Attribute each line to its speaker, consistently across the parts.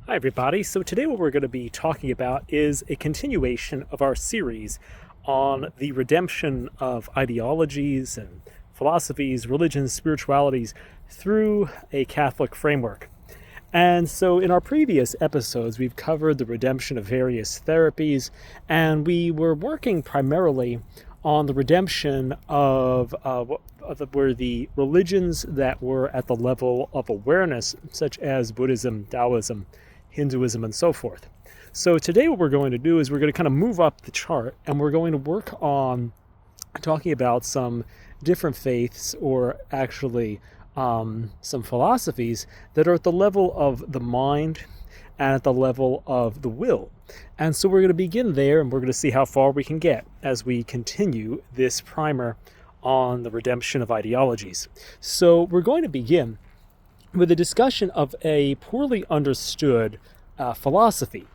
Speaker 1: Hi everybody, so today what we're going to be talking about is a continuation of our series on the redemption of ideologies and philosophies, religions, spiritualities through a Catholic framework. And so in our previous episodes we've covered the redemption of various therapies, and we were working primarily on the redemption of were the religions that were at the level of awareness, such as Buddhism, Taoism, Hinduism, and so forth. So today what we're going to do is we're going to kind of move up the chart, and we're going to work on talking about some different faiths, or actually some philosophies that are at the level of the mind and at the level of the will. And so we're going to begin there, and we're going to see how far we can get as we continue this primer on the redemption of ideologies. So we're going to begin with a discussion of a poorly understood philosophy,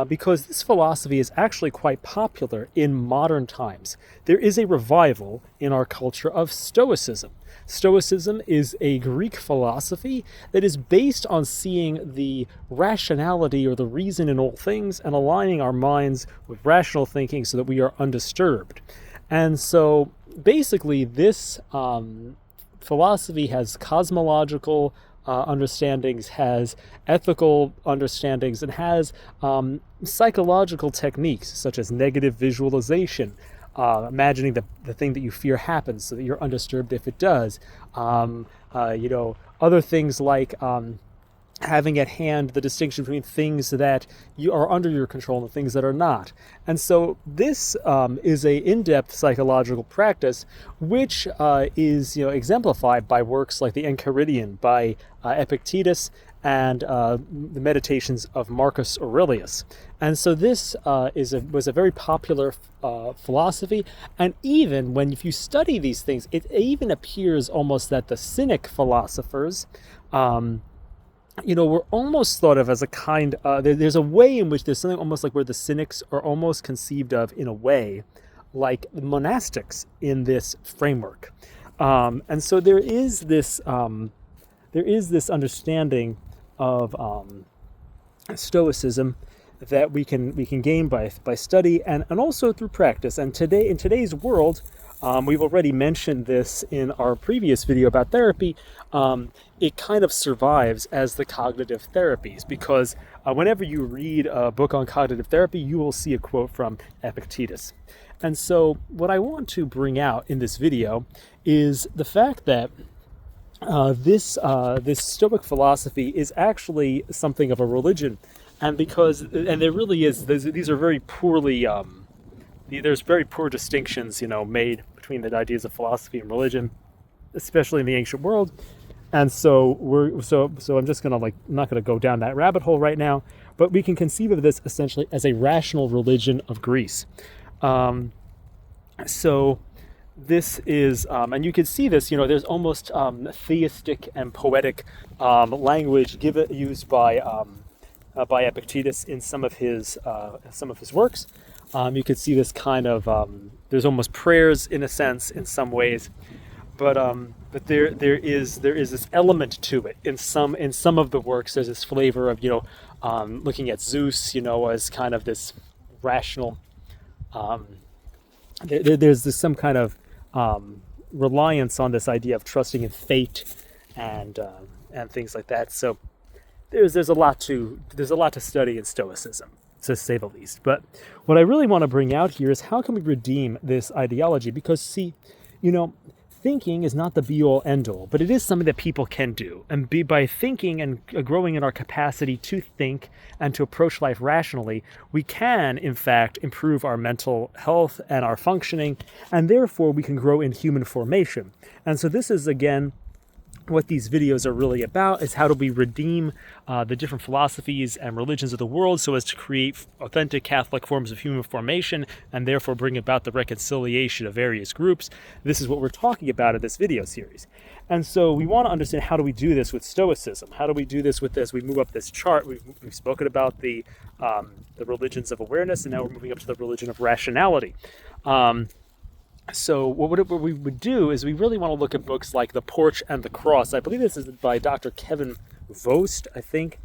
Speaker 1: because this philosophy is actually quite popular in modern times. There is a revival in our culture of Stoicism. Stoicism is a Greek philosophy that is based on seeing the rationality or the reason in all things and aligning our minds with rational thinking so that we are undisturbed. And so basically this philosophy has cosmological understandings, has ethical understandings, and has psychological techniques such as negative visualization, imagining the thing that you fear happens so that you're undisturbed if it does. Other things like having at hand the distinction between things that you are under your control and things that are not. And so this is a in-depth psychological practice which is exemplified by works like the Enchiridion by Epictetus and the Meditations of Marcus Aurelius. And so this was a very popular philosophy, and even if you study these things, it even appears almost that the Cynic philosophers were almost thought of as a kind there's a way in which there's something almost like where the Cynics are almost conceived of in a way like the monastics in this framework. And so there is this understanding of Stoicism that we can gain by study and also through practice. And today, in today's world, we've already mentioned this in our previous video about therapy. It kind of survives as the cognitive therapies, because whenever you read a book on cognitive therapy, you will see a quote from Epictetus. And so what I want to bring out in this video is the fact that this Stoic philosophy is actually something of a religion, and there really is, these are very poorly there's very poor distinctions made between the ideas of philosophy and religion, especially in the ancient world. And so I'm just not gonna go down that rabbit hole right now, but we can conceive of this essentially as a rational religion of Greece. So this is, and you can see this, there's almost theistic and poetic language used by Epictetus in some of his works. You could see this kind of there's almost prayers in a sense in some ways, but there is this element to it in some of the works. There's this flavor of looking at Zeus as kind of this rational. There's this some kind of reliance on this idea of trusting in fate and things like that. So there's a lot to study in Stoicism, to say the least. But what I really want to bring out here is how can we redeem this ideology? Because see, thinking is not the be-all end-all, but it is something that people can do. And by thinking and growing in our capacity to think and to approach life rationally, we can, in fact, improve our mental health and our functioning, and therefore we can grow in human formation. And so this is, again, what these videos are really about, is how do we redeem the different philosophies and religions of the world so as to create authentic Catholic forms of human formation and therefore bring about the reconciliation of various groups. This is what we're talking about in this video series. And so we want to understand, how do we do this with Stoicism? How do we do this with this? We move up this chart. We've spoken about the religions of awareness, and now we're moving up to the religion of rationality. So what we would do is we really want to look at books like The Porch and the Cross. I believe this is by Dr. Kevin Vost, I think.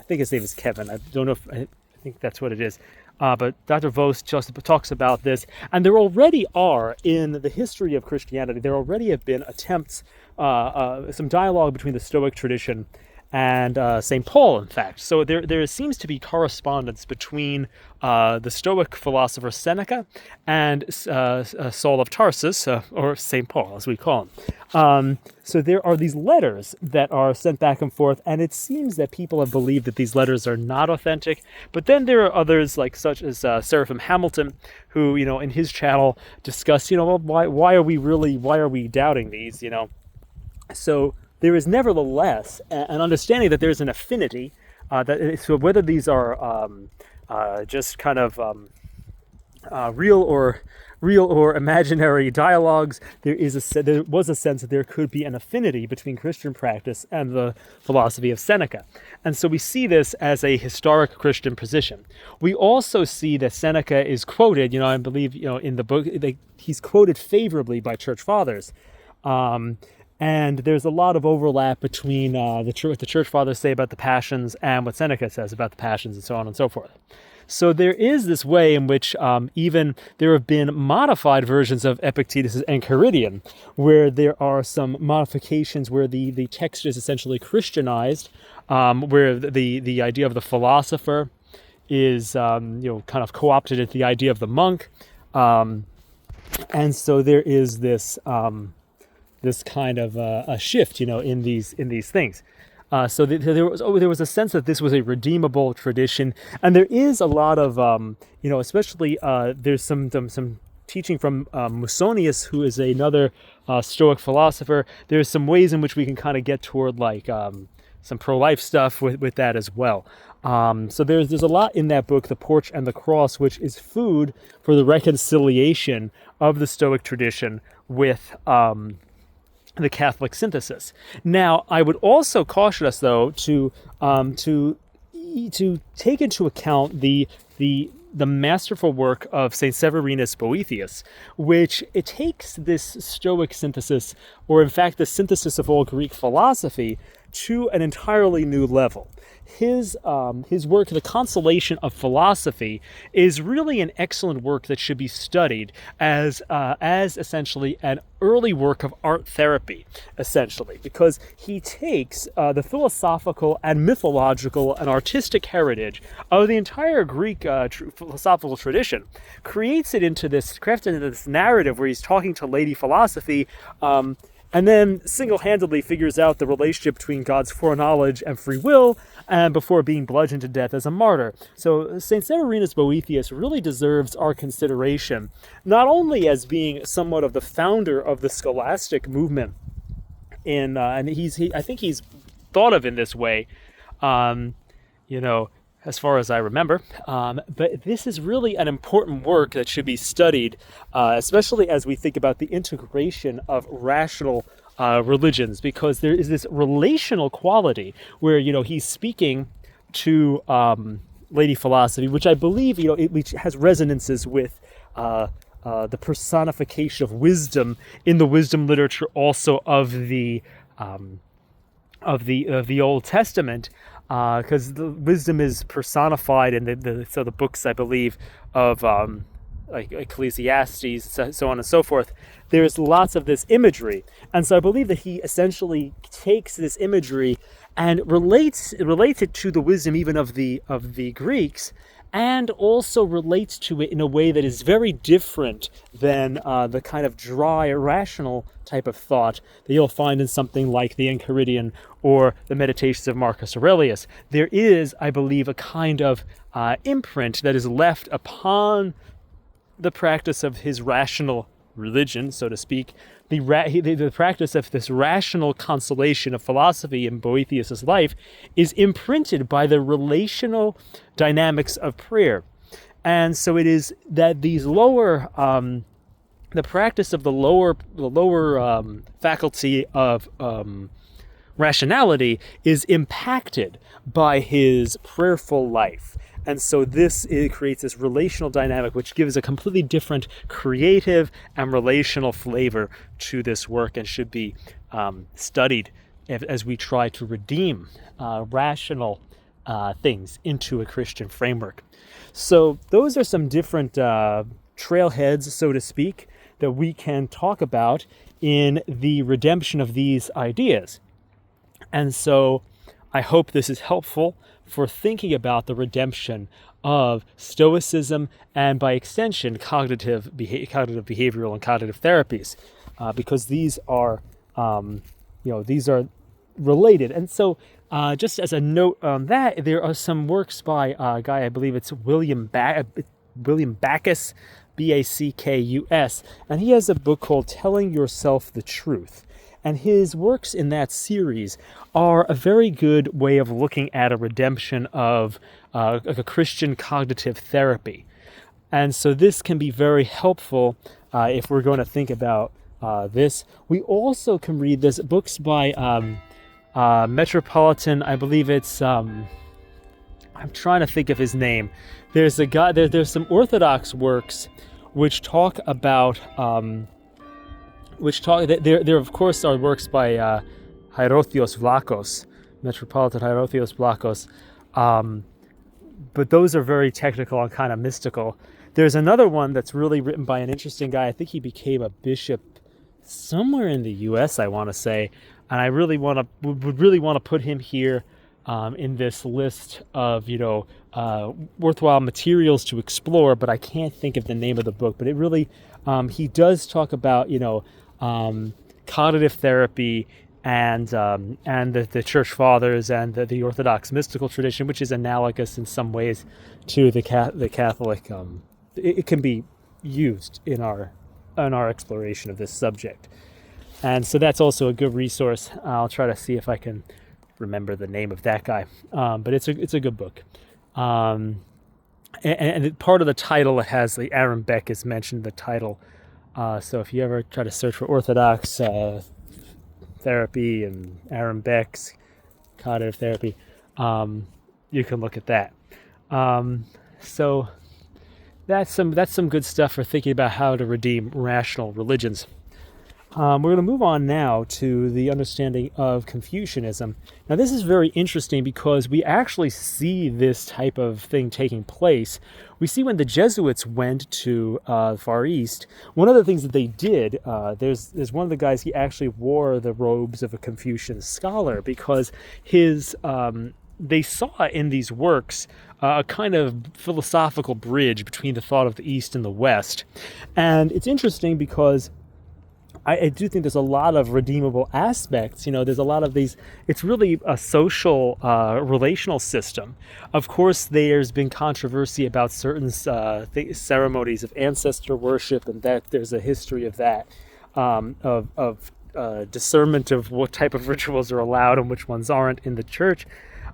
Speaker 1: think his name is Kevin. I don't know if I think that's what it is. But Dr. Vos just talks about this, and there already are, in the history of Christianity, there already have been attempts, some dialogue between the Stoic tradition and St. Paul, in fact. So there seems to be correspondence between the Stoic philosopher Seneca and Saul of Tarsus, or St. Paul, as we call him. So there are these letters that are sent back and forth, and it seems that people have believed that these letters are not authentic. But then there are others, like such as Seraphim Hamilton, who, in his channel discuss, well, why are we doubting these, So there is nevertheless an understanding that there's an affinity, so whether these are just kind of real or imaginary dialogues, there was a sense that there could be an affinity between Christian practice and the philosophy of Seneca. And so we see this as a historic Christian position. We also see that Seneca is quoted, I believe, in the book, he's quoted favorably by church fathers. And there's a lot of overlap between what the church fathers say about the passions and what Seneca says about the passions, and so on and so forth. So there is this way in which even there have been modified versions of Epictetus' Enchiridion, where there are some modifications where the text is essentially Christianized, where the idea of the philosopher is kind of co-opted into the idea of the monk, and so there is this kind of a shift, in these things. So there was a sense that this was a redeemable tradition, and there is a lot of especially there's some teaching from Musonius, who is another Stoic philosopher. There's some ways in which we can kind of get toward some pro-life stuff with that as well. So there's a lot in that book, The Porch and the Cross, which is food for the reconciliation of the Stoic tradition with the Catholic synthesis. Now, I would also caution us, though, to take into account the masterful work of Saint Severinus Boethius, which it takes this Stoic synthesis, or in fact the synthesis of all Greek philosophy, to an entirely new level. His work, The Consolation of Philosophy, is really an excellent work that should be studied as essentially an early work of art therapy, essentially, because he takes the philosophical and mythological and artistic heritage of the entire Greek philosophical tradition, crafts it into this narrative where he's talking to Lady Philosophy, and then single-handedly figures out the relationship between God's foreknowledge and free will, and before being bludgeoned to death as a martyr. So St. Severinus Boethius really deserves our consideration, not only as being somewhat of the founder of the scholastic movement, and I think he's thought of in this way, as far as I remember. But this is really an important work that should be studied, especially as we think about the integration of rational religions, because there is this relational quality where, he's speaking to Lady Philosophy, which I believe, which has resonances with the personification of wisdom in the wisdom literature also of the Old Testament. Because the wisdom is personified in the books, I believe, of like Ecclesiastes, so on and so forth. There's lots of this imagery, and so I believe that he essentially takes this imagery and relates it to the wisdom even of the Greeks, and also relates to it in a way that is very different than the kind of dry, irrational type of thought that you'll find in something like the Enchiridion or the Meditations of Marcus Aurelius. There is, I believe, a kind of imprint that is left upon the practice of his rational religion, so to speak, the practice of this rational consolation of philosophy in Boethius' life is imprinted by the relational dynamics of prayer. And so it is that these lower, the practice of the lower faculty of rationality is impacted by his prayerful life. And so it creates this relational dynamic which gives a completely different creative and relational flavor to this work, and should be studied as we try to redeem rational things into a Christian framework. So those are some different trailheads, so to speak, that we can talk about in the redemption of these ideas. And so I hope this is helpful for thinking about the redemption of Stoicism and, by extension, cognitive behavioral and cognitive therapies, because these are related. And so, just as a note on that, there are some works by a guy, I believe it's William Backus, Backus, and he has a book called Telling Yourself the Truth. And his works in that series are a very good way of looking at a redemption of a Christian cognitive therapy. And so this can be very helpful if we're going to think about this. We also can read this books by Metropolitan, I believe it's, I'm trying to think of his name. There's a guy, there's some Orthodox works which talk about, there of course are works by Hierotheos Vlachos, Metropolitan Hierotheos Vlachos, but those are very technical and kind of mystical. There's another one that's really written by an interesting guy. I think he became a bishop somewhere in the U.S., I want to say, and I would really want to put him here in this list of worthwhile materials to explore, but I can't think of the name of the book. But it really he does talk about cognitive therapy and the church fathers and the Orthodox mystical tradition, which is analogous in some ways to the Catholic. It can be used in our exploration of this subject, and so that's also a good resource. I'll try to see if I can remember the name of that guy, but it's a good book. And part of the title, it has the Aaron Beck is mentioned in the title. So if you ever try to search for Orthodox therapy and Aaron Beck's cognitive therapy, you can look at that. So that's some good stuff for thinking about how to redeem rational religions. We're going to move on now to the understanding of Confucianism. Now, this is very interesting because we actually see this type of thing taking place. We see when the Jesuits went to Far East, one of the things that they did, there's one of the guys, he actually wore the robes of a Confucian scholar because they saw in these works a kind of philosophical bridge between the thought of the East and the West. And it's interesting because I do think there's a lot of redeemable aspects. There's a lot of these. It's really a social, relational system. Of course, there's been controversy about certain ceremonies of ancestor worship, and that there's a history of that, of discernment of what type of rituals are allowed and which ones aren't in the church.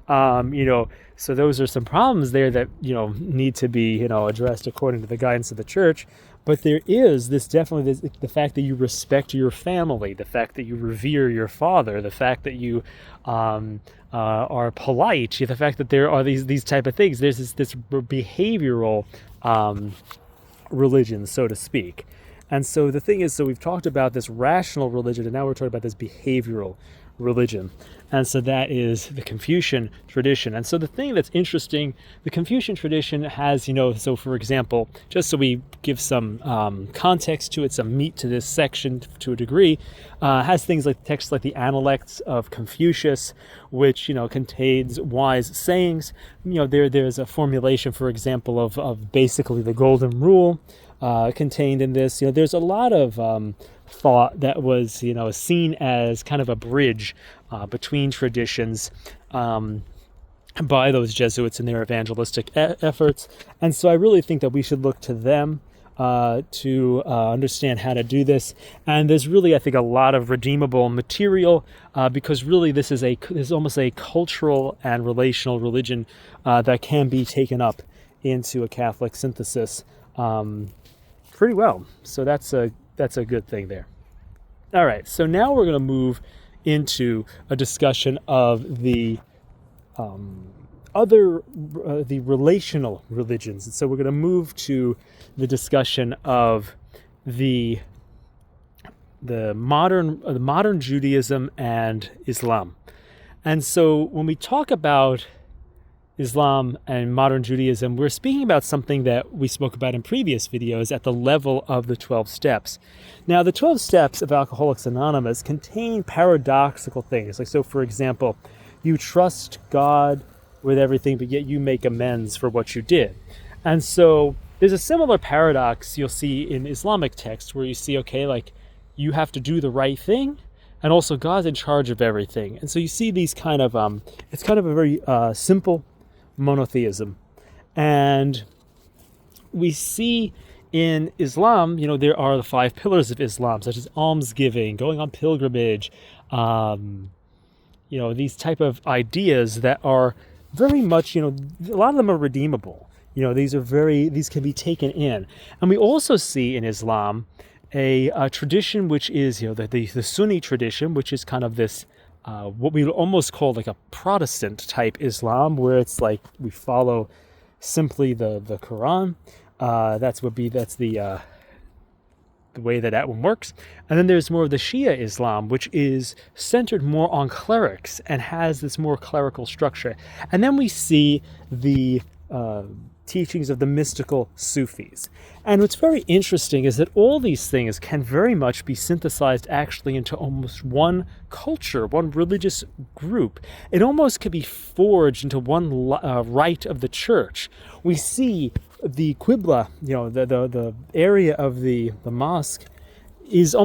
Speaker 1: So those are some problems there that need to be addressed according to the guidance of the church. But there is the fact that you respect your family, the fact that you revere your father, the fact that you are polite, the fact that there are these type of things. There's this behavioral religion, so to speak. And so the thing is, so we've talked about this rational religion, and now we're talking about this behavioral religion. And so that is the Confucian tradition. And so the thing that's interesting, the Confucian tradition has, so for example, just so we give some context to it, some meat to this section to a degree, has things like texts like the Analects of Confucius, which, contains wise sayings. There's a formulation, for example, of basically the Golden Rule contained in this. There's a lot of thought that was, seen as kind of a bridge between traditions by those Jesuits in their evangelistic efforts. And so I really think that we should look to them to understand how to do this. And there's really, I think, a lot of redeemable material because really this is almost a cultural and relational religion that can be taken up into a Catholic synthesis pretty well. So that's a good thing there. All right, so now we're going to move into a discussion of the the relational religions. And so we're going to move to the discussion of the modern Judaism and Islam. And so when we talk about Islam and modern Judaism, we're speaking about something that we spoke about in previous videos at the level of the 12 steps. Now, the 12 steps of Alcoholics Anonymous contain paradoxical things. Like, so for example, you trust God with everything, but yet you make amends for what you did. And so there's a similar paradox you'll see in Islamic texts where you see, okay, like you have to do the right thing, and also God's in charge of everything. And so you see these kind of, it's kind of a very simple monotheism. And we see in Islam, there are the 5 pillars of Islam, such as almsgiving, going on pilgrimage, these type of ideas that are very much, a lot of them are redeemable. These can be taken in. And we also see in Islam a tradition which is, the Sunni tradition, which is kind of this, what we would almost call like a Protestant type Islam, where it's like we follow simply the Quran. That's the way that one works. And then there's more of the Shia Islam, which is centered more on clerics and has this more clerical structure. And then we see the teachings of the mystical Sufis. And what's very interesting is that all these things can very much be synthesized actually into almost one culture, one religious group. It almost could be forged into one rite of the church. We see the Qibla, the area of the mosque is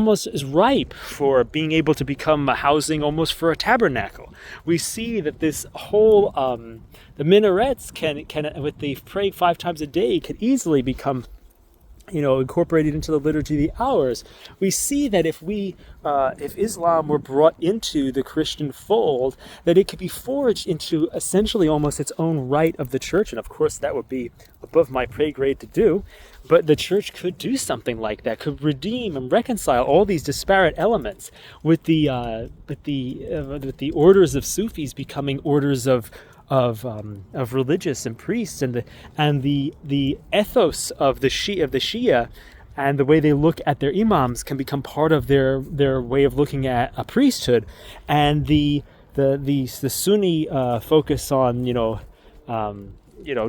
Speaker 1: ripe for being able to become a housing almost for a tabernacle. We see that this whole, the minarets can with the praying 5 times a day, can easily become, incorporated into the liturgy of the hours. We see that if Islam were brought into the Christian fold, that it could be forged into essentially almost its own rite of the church. And of course, that would be above my pay grade to do. But the church could do something like that, could redeem and reconcile all these disparate elements with the orders of Sufis becoming orders of religious and priests, and the ethos of the Shia and the way they look at their imams can become part of their way of looking at a priesthood, and the Sunni focus on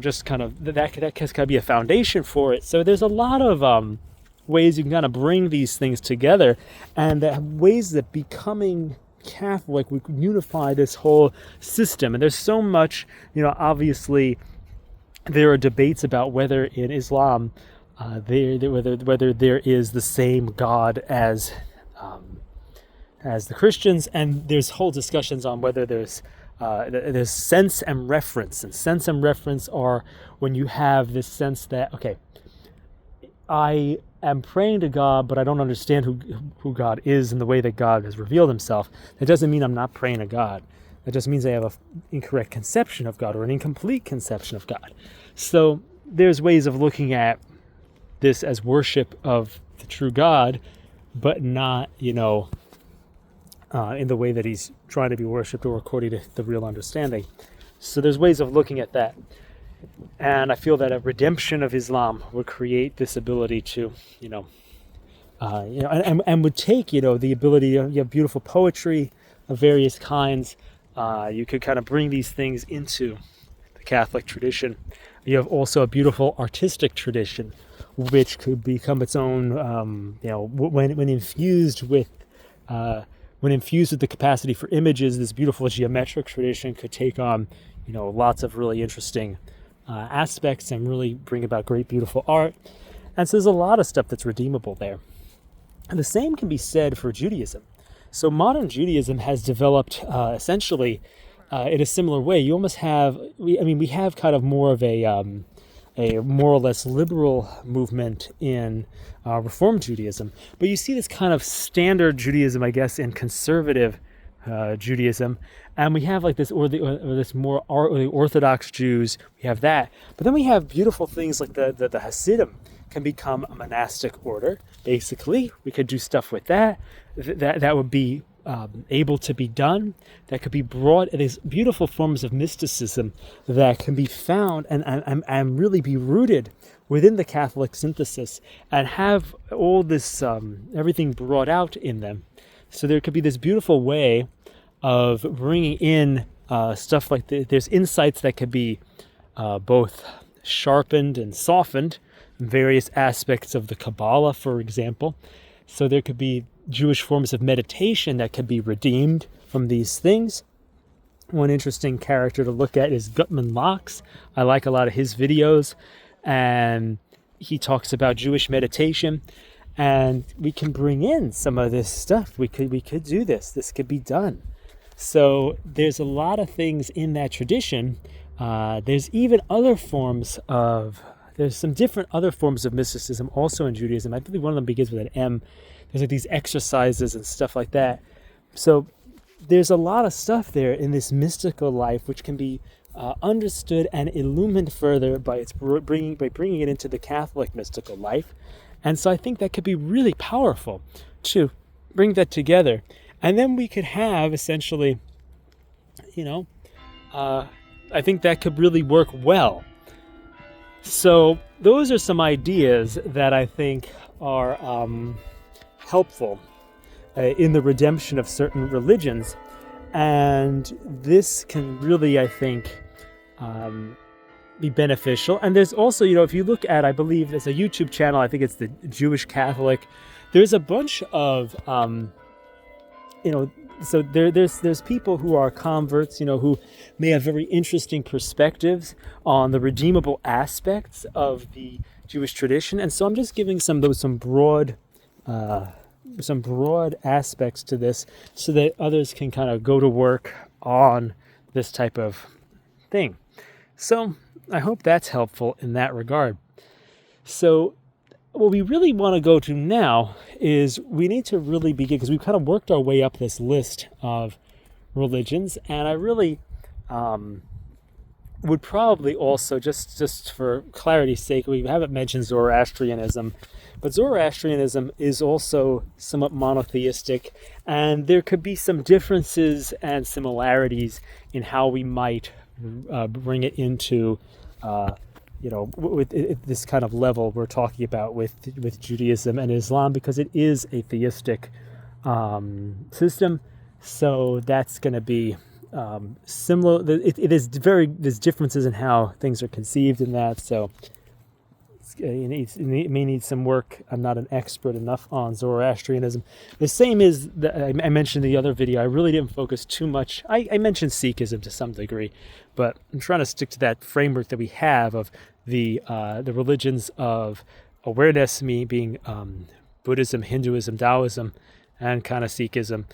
Speaker 1: just kind of that can be a foundation for it. So there's a lot of ways you can kind of bring these things together, and ways that becoming Catholic would unify this whole system. And there's so much, obviously there are debates about whether in Islam whether there is the same God as the Christians, and there's whole discussions on whether there's sense and reference. And sense and reference are when you have this sense that, okay, I am praying to God, but I don't understand who God is and the way that God has revealed himself. That doesn't mean I'm not praying to God. That just means I have an incorrect conception of God or an incomplete conception of God. So there's ways of looking at this as worship of the true God, but not, in the way that he's trying to be worshipped or according to the real understanding. So there's ways of looking at that. And I feel that a redemption of Islam would create this ability to, and would take, the ability, you have beautiful poetry of various kinds. You could kind of bring these things into the Catholic tradition. You have also a beautiful artistic tradition, which could become its own, when infused with the capacity for images. This beautiful geometric tradition could take on, lots of really interesting aspects and really bring about great, beautiful art. And so there's a lot of stuff that's redeemable there. And the same can be said for Judaism. So modern Judaism has developed essentially in a similar way. You almost have, we have kind of more of a more or less liberal movement in Reform Judaism. But you see this kind of standard Judaism, I guess, in conservative Judaism, and we have like this, or this more the Orthodox Jews. We have that, but then we have beautiful things like the Hasidim can become a monastic order. Basically, we could do stuff with that. That would be able to be done. That could be brought. These beautiful forms of mysticism that can be found and really be rooted within the Catholic synthesis and have all this everything brought out in them. So there could be this beautiful way of bringing in stuff like there's insights that could be both sharpened and softened in various aspects of the Kabbalah, for example. So there could be Jewish forms of meditation that could be redeemed from these things. One interesting character to look at is Gutman Locks. I like a lot of his videos, and he talks about Jewish meditation, and we can bring in some of this stuff. We could do this. This could be done. So there's a lot of things in that tradition. There's even there's some different other forms of mysticism also in Judaism. I believe one of them begins with an M. There's like these exercises and stuff like that. So there's a lot of stuff there in this mystical life which can be understood and illumined further by bringing it into the Catholic mystical life. And so I think that could be really powerful to bring that together. And then we could have essentially, I think that could really work well. So those are some ideas that I think are helpful in the redemption of certain religions. And this can really, I think, be beneficial. And there's also, if you look at, I believe there's a YouTube channel, I think it's the Jewish Catholic. There's a bunch of, so there's people who are converts, who may have very interesting perspectives on the redeemable aspects of the Jewish tradition. And so I'm just giving some broad aspects to this so that others can kind of go to work on this type of thing. So I hope that's helpful in that regard. So what we really want to go to now is we need to really begin, because we've kind of worked our way up this list of religions, and I really would probably also, just for clarity's sake, we haven't mentioned Zoroastrianism, but Zoroastrianism is also somewhat monotheistic, and there could be some differences and similarities in how we might bring it into with this kind of level we're talking about with Judaism and Islam, because it is a theistic system. So that's going to be similar. There's differences in how things are conceived in that. So it may need some work. I'm not an expert enough on Zoroastrianism. The same is, I mentioned in the other video, I really didn't focus too much. I mentioned Sikhism to some degree, but I'm trying to stick to that framework that we have of the religions of awareness, being Buddhism, Hinduism, Taoism, and kind of Sikhism.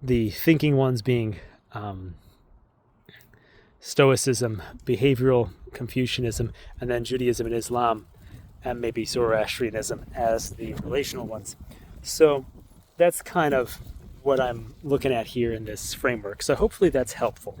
Speaker 1: The thinking ones being Stoicism, behavioral Confucianism, and then Judaism and Islam, and maybe Zoroastrianism as the relational ones. So that's kind of what I'm looking at here in this framework. So hopefully that's helpful.